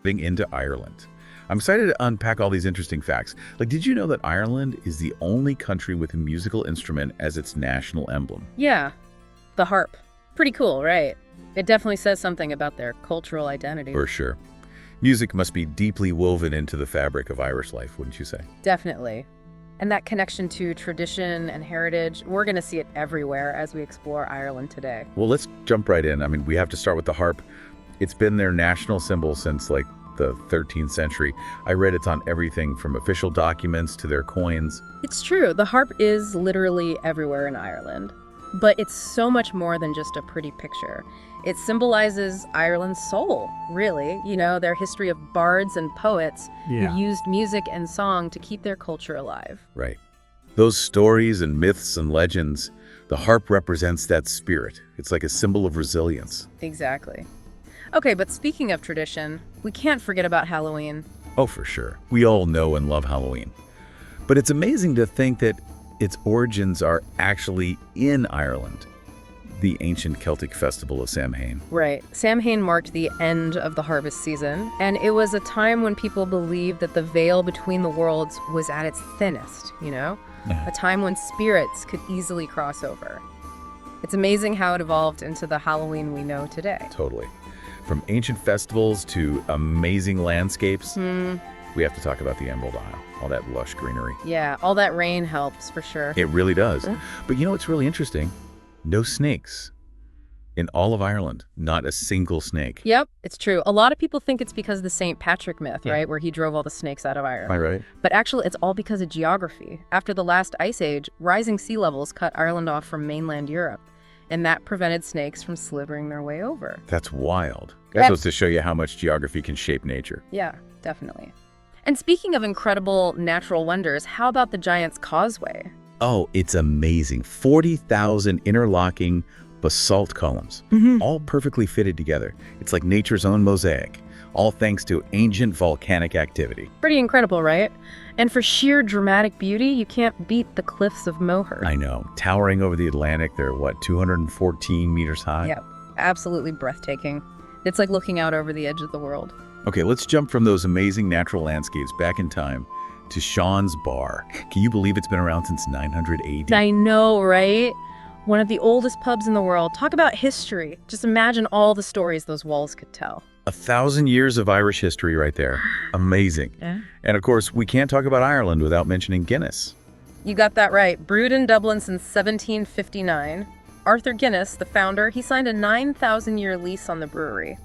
into Ireland. I'm excited to unpack all these interesting facts. Like, did you know that Ireland is the only country with a musical instrument as its national emblem? Yeah, the harp. Pretty cool, right? It definitely says something about their cultural identity. For sure. Music must be deeply woven into the fabric of Irish life, wouldn't you say? Definitely. And that connection to tradition and heritage, we're going to see it everywhere as we explore Ireland today. Well, let's jump right in. I mean, we have to start with the harp. It's been their national symbol since like the 13th century. I read it's on everything from official documents to their coins. It's true. The harp is literally everywhere in Ireland. But it's so much more than just a pretty picture. It symbolizes Ireland's soul, really. You know, their history of bards and poets who used music and song to keep their culture alive. Right. Those stories and myths and legends, the harp represents that spirit. It's like a symbol of resilience. Exactly. Okay, but speaking of tradition, we can't forget about Halloween. Oh, for sure. We all know and love Halloween. But it's amazing to think that its origins are actually in Ireland, the ancient Celtic festival of Samhain. Right. Samhain marked the end of the harvest season, and it was a time when people believed that the veil between the worlds was at its thinnest, you know? A time when spirits could easily cross over. It's amazing how it evolved into the Halloween we know today. Totally. From ancient festivals to amazing landscapes, we have to talk about the Emerald Isle, all that lush greenery. Yeah, all that rain helps for sure. It really does. But you know what's really interesting? No snakes. In all of Ireland, not a single snake. Yep, it's true. A lot of people think it's because of the St. Patrick myth, right? Where he drove all the snakes out of Ireland. Am I right? But actually, it's all because of geography. After the last ice age, rising sea levels cut Ireland off from mainland Europe, and that prevented snakes from slithering their way over. That's wild. That goes to show you how much geography can shape nature. Yeah, definitely. And speaking of incredible natural wonders, how about the Giant's Causeway? Oh, it's amazing. 40,000 interlocking basalt columns, all perfectly fitted together. It's like nature's own mosaic, all thanks to ancient volcanic activity. Pretty incredible, right? And for sheer dramatic beauty, you can't beat the Cliffs of Moher. I know. Towering over the Atlantic, they're, 214 meters high? Yeah, absolutely breathtaking. It's like looking out over the edge of the world. Okay, let's jump from those amazing natural landscapes back in time to Sean's Bar. Can you believe it's been around since 900 AD? I know, right? One of the oldest pubs in the world. Talk about history. Just imagine all the stories those walls could tell. 1,000 years of Irish history right there. Amazing. Yeah. And of course, we can't talk about Ireland without mentioning Guinness. You got that right. Brewed in Dublin since 1759. Arthur Guinness, the founder, he signed a 9,000-year lease on the brewery.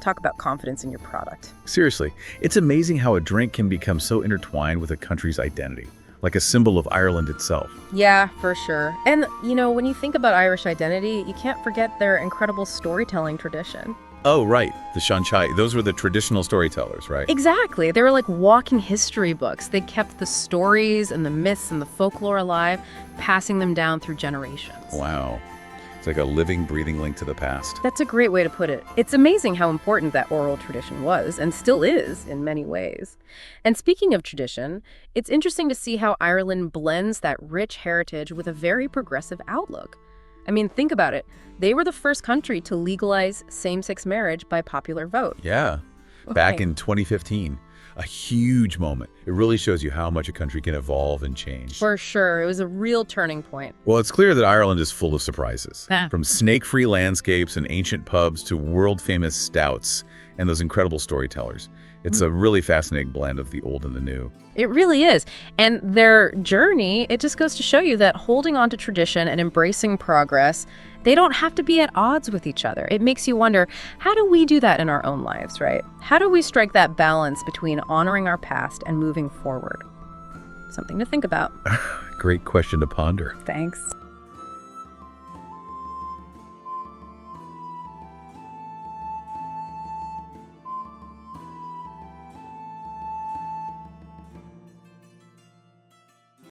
Talk about confidence in your product. Seriously, it's amazing how a drink can become so intertwined with a country's identity, like a symbol of Ireland itself. Yeah, for sure. And, you know, when you think about Irish identity, you can't forget their incredible storytelling tradition. Oh, right. The Shanchai. Those were the traditional storytellers, right? Exactly. They were like walking history books. They kept the stories and the myths and the folklore alive, passing them down through generations. Wow. It's like a living, breathing link to the past. That's a great way to put it. It's amazing how important that oral tradition was, and still is in many ways. And speaking of tradition, it's interesting to see how Ireland blends that rich heritage with a very progressive outlook. I mean, think about it. They were the first country to legalize same-sex marriage by popular vote. Yeah. Back in 2015. A huge moment. It really shows you how much a country can evolve and change. For sure. It was a real turning point. Well, it's clear that Ireland is full of surprises. From snake-free landscapes and ancient pubs to world-famous stouts and those incredible storytellers. It's a really fascinating blend of the old and the new. It really is. And their journey, it just goes to show you that holding on to tradition and embracing progress, they don't have to be at odds with each other. It makes you wonder, how do we do that in our own lives, right? How do we strike that balance between honoring our past and moving forward? Something to think about. Great question to ponder. Thanks.